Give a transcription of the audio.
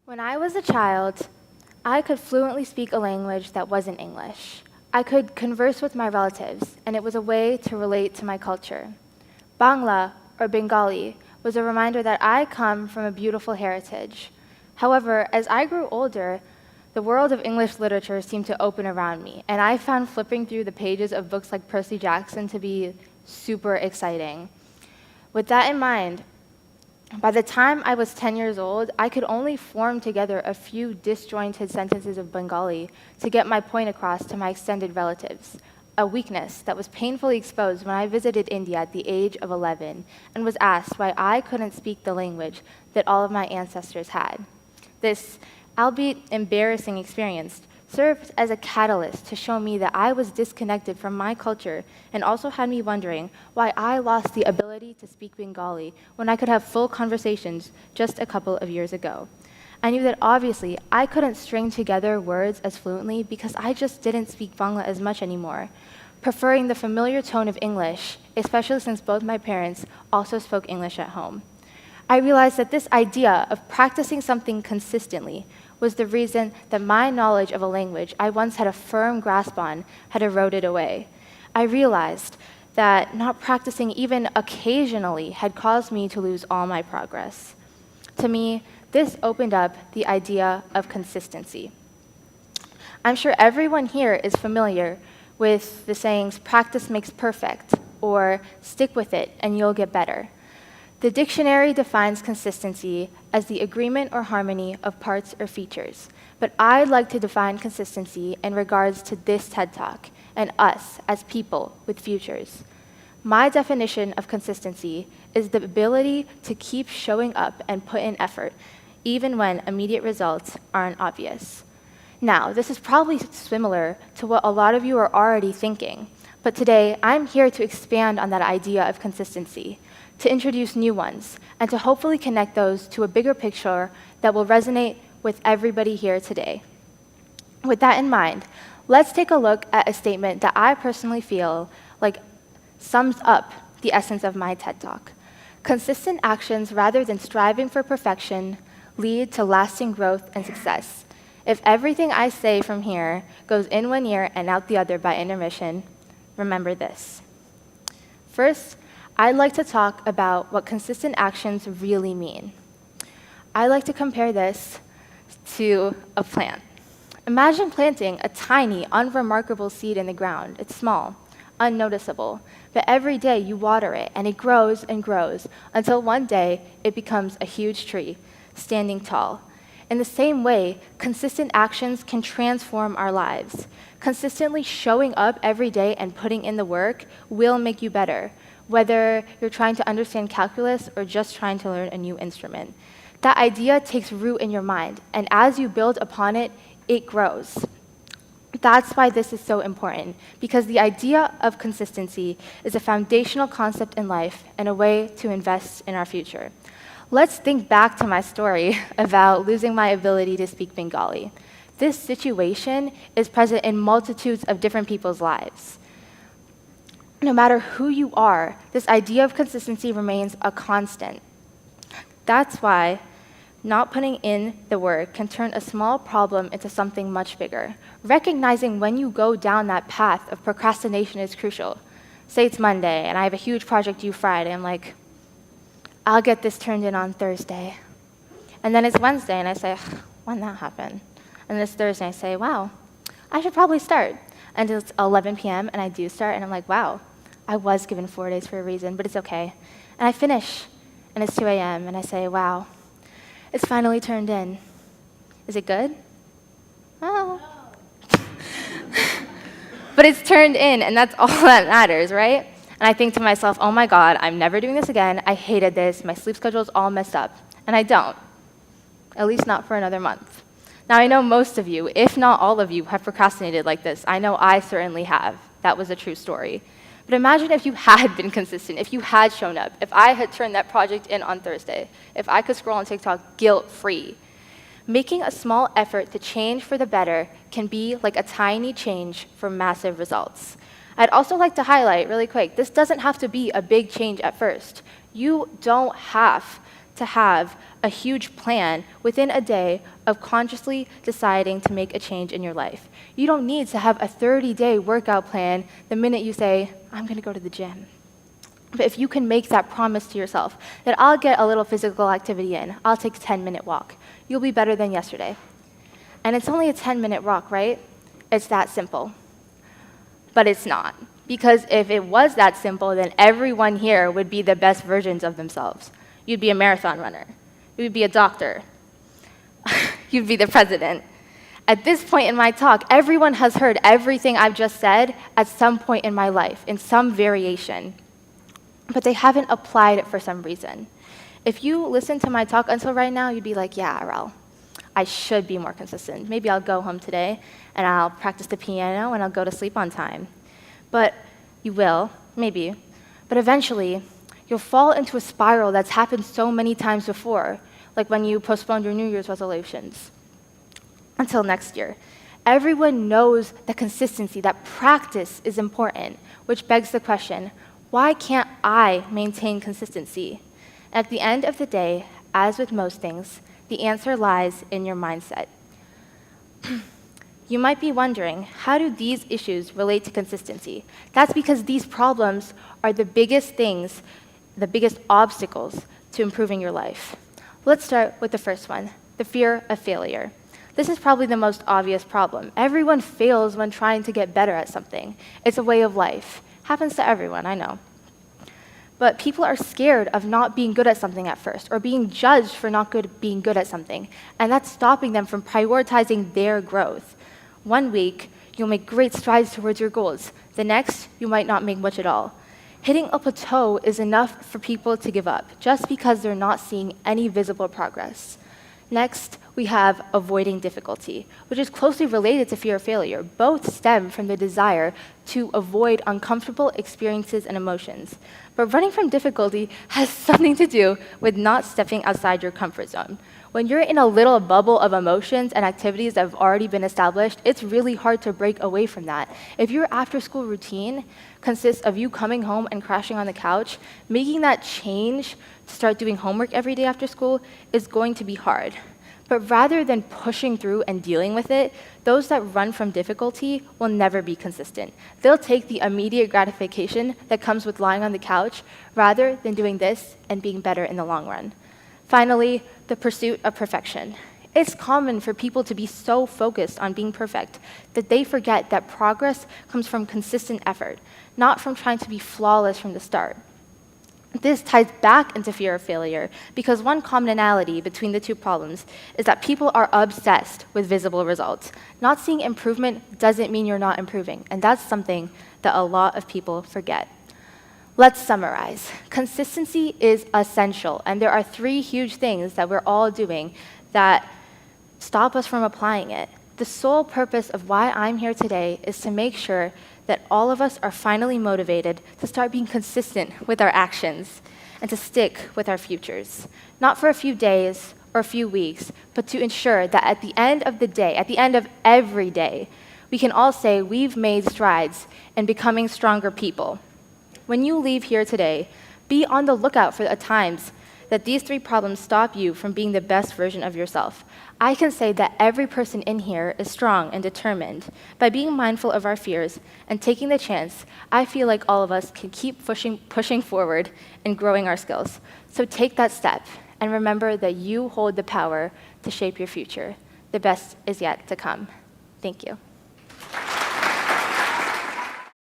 When I was a child, I could fluently speak a language that wasn't English. I could converse with my relatives, and it was a way to relate to my culture. Bangla, or Bengali, was a reminder that I come from a beautiful heritage. However, as I grew older, the world of English literature seemed to open around me, and I found flipping through the pages of books like Percy Jackson to be super exciting. With that in mind, by the time I was 10 years old, I could only form together a few disjointed sentences of Bengali to get my point across to my extended relatives, a weakness that was painfully exposed when I visited India at the age of 11 and was asked why I couldn't speak the language that all of my ancestors had. This, albeit embarrassing experience, served as a catalyst to show me that I was disconnected from my culture and also had me wondering why I lost the ability to speak Bengali when I could have full conversations just a couple of years ago. I knew that obviously I couldn't string together words as fluently because I just didn't speak Bangla as much anymore, preferring the familiar tone of English, especially since both my parents also spoke English at home. I realized that this idea of practicing something consistently was the reason that my knowledge of a language I once had a firm grasp on had eroded away. I realized that not practicing even occasionally had caused me to lose all my progress. To me, this opened up the idea of consistency. I'm sure everyone here is familiar with the sayings, practice makes perfect, or stick with it and you'll get better. The dictionary defines consistency as the agreement or harmony of parts or features, but I'd like to define consistency in regards to this TED Talk and us as people with futures. My definition of consistency is the ability to keep showing up and put in effort, even when immediate results aren't obvious. Now, this is probably similar to what a lot of you are already thinking, but today I'm here to expand on that idea of consistency, to introduce new ones, and to hopefully connect those to a bigger picture that will resonate with everybody here today. With that in mind, let's take a look at a statement that I personally feel like sums up the essence of my TED Talk. Consistent actions rather than striving for perfection lead to lasting growth and success. If everything I say from here goes in one ear and out the other by intermission, remember this. First, I'd like to talk about what consistent actions really mean. I like to compare this to a plant. Imagine planting a tiny, unremarkable seed in the ground. It's small, unnoticeable, but every day you water it and it grows and grows until one day it becomes a huge tree, standing tall. In the same way, consistent actions can transform our lives. Consistently showing up every day and putting in the work will make you better, whether you're trying to understand calculus or just trying to learn a new instrument. That idea takes root in your mind, and as you build upon it, it grows. That's why this is so important, because the idea of consistency is a foundational concept in life and a way to invest in our future. Let's think back to my story about losing my ability to speak Bengali. This situation is present in multitudes of different people's lives. No matter who you are, this idea of consistency remains a constant. That's why not putting in the work can turn a small problem into something much bigger. Recognizing when you go down that path of procrastination is crucial. Say it's Monday and I have a huge project due Friday. I'm like, I'll get this turned in on Thursday. And then it's Wednesday and I say, when that happen? And it's Thursday, I say, wow, I should probably start. And it's 11 p.m. and I do start and I'm like, wow, I was given 4 days for a reason, but it's okay. And I finish and it's 2 a.m. and I say, wow, it's finally turned in. Is it good? Oh. But it's turned in and that's all that matters, right? And I think to myself, oh my God, I'm never doing this again. I hated this. My sleep schedule's all messed up. And I don't, at least not for another month. Now, I know most of you, if not all of you, have procrastinated like this. I know I certainly have. That was a true story. But imagine if you had been consistent, if you had shown up, if I had turned that project in on Thursday, if I could scroll on TikTok guilt-free. Making a small effort to change for the better can be like a tiny change for massive results. I'd also like to highlight really quick, this doesn't have to be a big change at first. You don't have to have a huge plan within a day of consciously deciding to make a change in your life. You don't need to have a 30-day workout plan the minute you say, I'm going to go to the gym. But if you can make that promise to yourself that I'll get a little physical activity in, I'll take a 10-minute walk, you'll be better than yesterday. And it's only a 10-minute walk, right? It's that simple. But it's not. Because if it was that simple, then everyone here would be the best versions of themselves. You'd be a marathon runner. You'd be a doctor. You'd be the president. At this point in my talk, everyone has heard everything I've just said at some point in my life, in some variation. But they haven't applied it for some reason. If you listen to my talk until right now, you'd be like, yeah, Aurel, I should be more consistent. Maybe I'll go home today and I'll practice the piano and I'll go to sleep on time. But you will, maybe. But eventually, you'll fall into a spiral that's happened so many times before, like when you postponed your New Year's resolutions until next year. Everyone knows that consistency, that practice is important, which begs the question, why can't I maintain consistency? At the end of the day, as with most things, the answer lies in your mindset. You might be wondering, how do these issues relate to consistency? That's because these problems are the biggest things, the biggest obstacles to improving your life. Let's start with the first one, the fear of failure. This is probably the most obvious problem. Everyone fails when trying to get better at something. It's a way of life. Happens to everyone, I know. But people are scared of not being good at something at first, or being judged for not being good at something, and that's stopping them from prioritizing their growth. One week, you'll make great strides towards your goals. The next, you might not make much at all. Hitting a plateau is enough for people to give up, just because they're not seeing any visible progress. Next, we have avoiding difficulty, which is closely related to fear of failure. Both stem from the desire to avoid uncomfortable experiences and emotions. But running from difficulty has something to do with not stepping outside your comfort zone. When you're in a little bubble of emotions and activities that have already been established, it's really hard to break away from that. If your after-school routine consists of you coming home and crashing on the couch, making that change to start doing homework every day after school is going to be hard. But rather than pushing through and dealing with it, those that run from difficulty will never be consistent. They'll take the immediate gratification that comes with lying on the couch rather than doing this and being better in the long run. Finally, the pursuit of perfection. It's common for people to be so focused on being perfect that they forget that progress comes from consistent effort, not from trying to be flawless from the start. This ties back into fear of failure because one commonality between the two problems is that people are obsessed with visible results. Not seeing improvement doesn't mean you're not improving, and that's something that a lot of people forget. Let's summarize. Consistency is essential, and there are 3 huge things that we're all doing that stop us from applying it. The sole purpose of why I'm here today is to make sure that all of us are finally motivated to start being consistent with our actions and to stick with our futures. Not for a few days or a few weeks, but to ensure that at the end of the day, at the end of every day, we can all say we've made strides in becoming stronger people. When you leave here today, be on the lookout for the times that these 3 problems stop you from being the best version of yourself. I can say that every person in here is strong and determined. By being mindful of our fears and taking the chance, I feel like all of us can keep pushing forward and growing our skills. So take that step and remember that you hold the power to shape your future. The best is yet to come. Thank you.